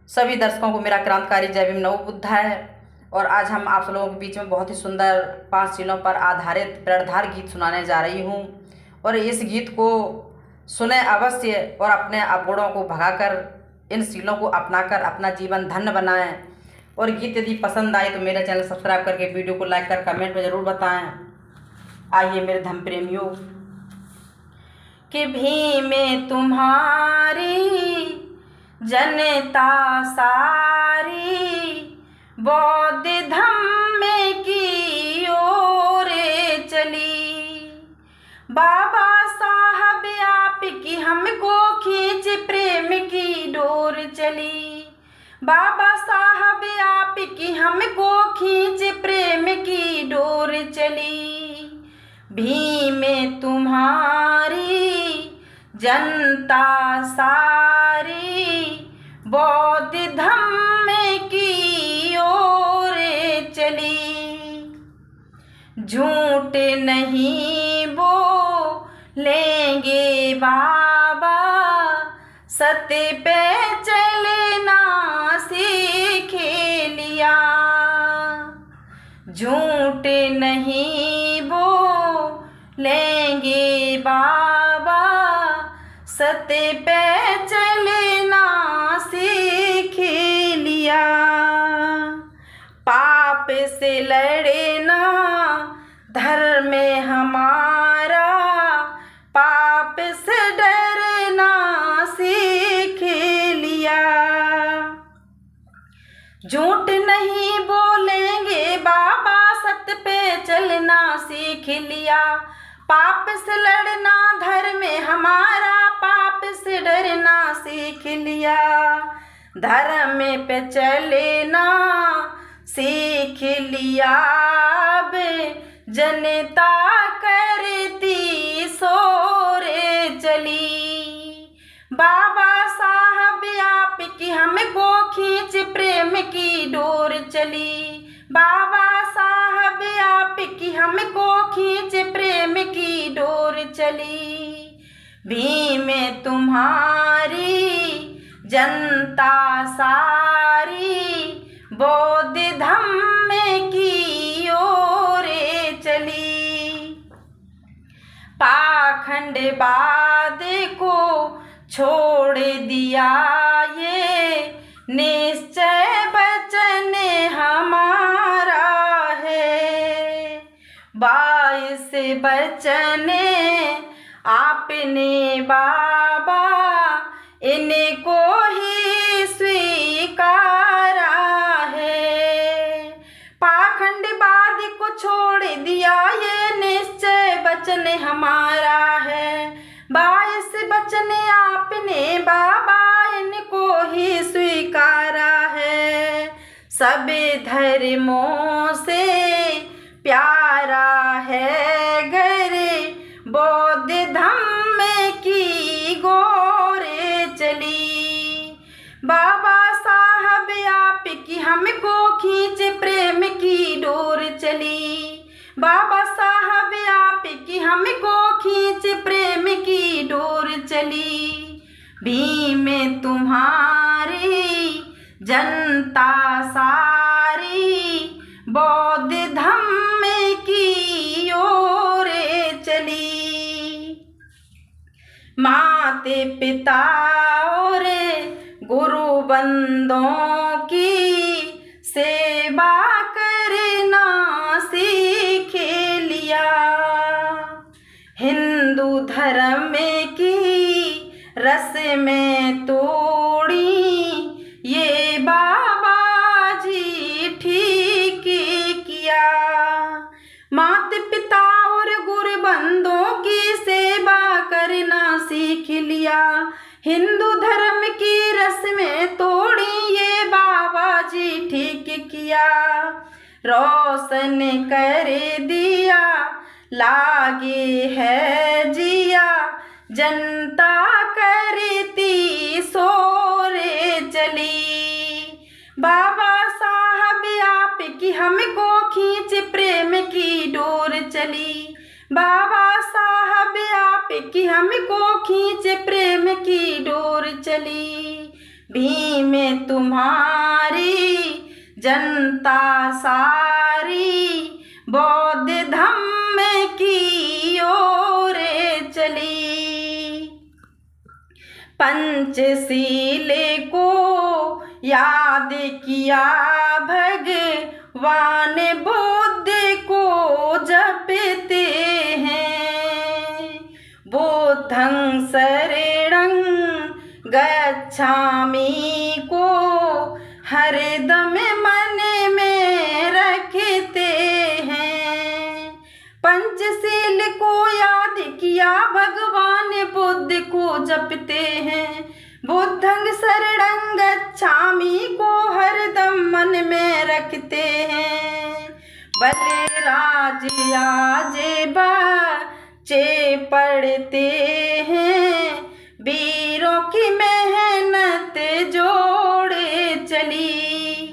सभी दर्शकों को मेरा क्रांतिकारी जय भीम नमो बुद्धाय। और आज हम आप सब लोगों के बीच में बहुत ही सुंदर 5 सीलों पर आधारित प्रणधार गीत सुनाने जा रही हूँ। और इस गीत को सुने अवश्य और अपने अवगुणों को भगाकर इन सीलों को अपनाकर अपना जीवन धन्य बनाएं। और गीत यदि पसंद आए तो मेरा चैनल सब्सक्राइब करके वीडियो को लाइक कर कमेंट में ज़रूर बताएं। आइए मेरे धर्म प्रेमियों, कि भीम में तुम्हारी जनता सारी बौद्ध धम्म की ओर चली। बाबा साहब आपकी हमको खींच प्रेम की डोर चली। बाबा साहब आपकी हमको खींच प्रेम की डोर चली। भीम में तुम्हारी जनता सारी बौद्ध धम्म की ओर चली। झूठ नहीं बोलेंगे बाबा, सत्य पे चलना सीख लिया। झूठ नहीं बोलेंगे बाबा, सत्य पे चलना सीख लिया। पाप से लड़ना धर्म हमारा, पाप से डरना सीख लिया। झूठ नहीं बोलेंगे बाबा, सत्य पे चलना सीख लिया। पाप से लड़ना धर्म हमारा, पाप से डरना सीख लिया। धर्म पे चलना सीख लिया। अब जनता करती सोरे चली। बाबा साहब आपकी हमको खींच प्रेम की डोर चली। बाबा साहब आपकी हमको खींच प्रेम की डोर चली। भीम में तुम्हारी जनता सारी बौद्ध धम्म की ओर चली। पाखंडवाद को छोड़ दिया ये निश्चय वचन हमारा है। 22 वचन आपने बाबा इनको ही स्वीकारा है। पाखंडवाद को छोड़ दिया ये निश्चय वचन हमारा है। 22 वचन आपने बाबा इनको ही स्वीकारा है। सब धर्मों से प्यारा है घर बौद्ध धम्म की गोरे चली। बाबा साहब आपकी हमको खींच प्रेम की डोर चली। बाबा साहब आपकी हमको खींच प्रेम की डोर चली। भीम में तुम्हारी जनता सारी बौद्ध धम्म की ओर चली। माते पिता और गुरु बंदों की सेवा करना सीख लिया। हिंदू धर्म की रस में तोड़ी ये बाबा जी ठीक किया। माता पिता और गुरु बंदों की सेवा करना सीख लिया। हिंदू धर्म की रस में तोड़ी ये बाबा जी ठीक किया। रोशन कर दिया लागे है जिया, जनता करती सोरे चली। बाबा साहब आपकी हमको खींच प्रेम की डोर चली। बाबा साहब आपकी हमको खींच प्रेम की डोर चली। भीम तुम्हारी जनता सारी बौद्ध धम्म की ओर चली। पंचशील को याद किया भगवान बुद्ध को जपते हैं। बुद्धं शरणं गच्छामि को हरदम मन में रखते हैं। पंचशील को याद किया भगवान बुद्ध को जपते हैं। बुद्धं शरणं गच्छामि को हरदम मन में रखते हैं। बलराज आज बच्चे पढ़ते हैं। वीरों की मेहनत जोड़े चली।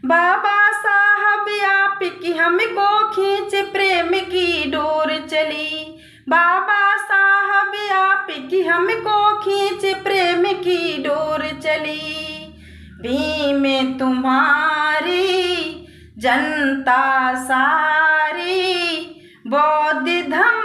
बाबा साहब आपकी हमको खींच प्रेम की डोर चली। बाबा साहब आपकी हमको खींच प्रेम की डोर चली। भीम तुम्हारी जनता सारी बौद्ध धम्म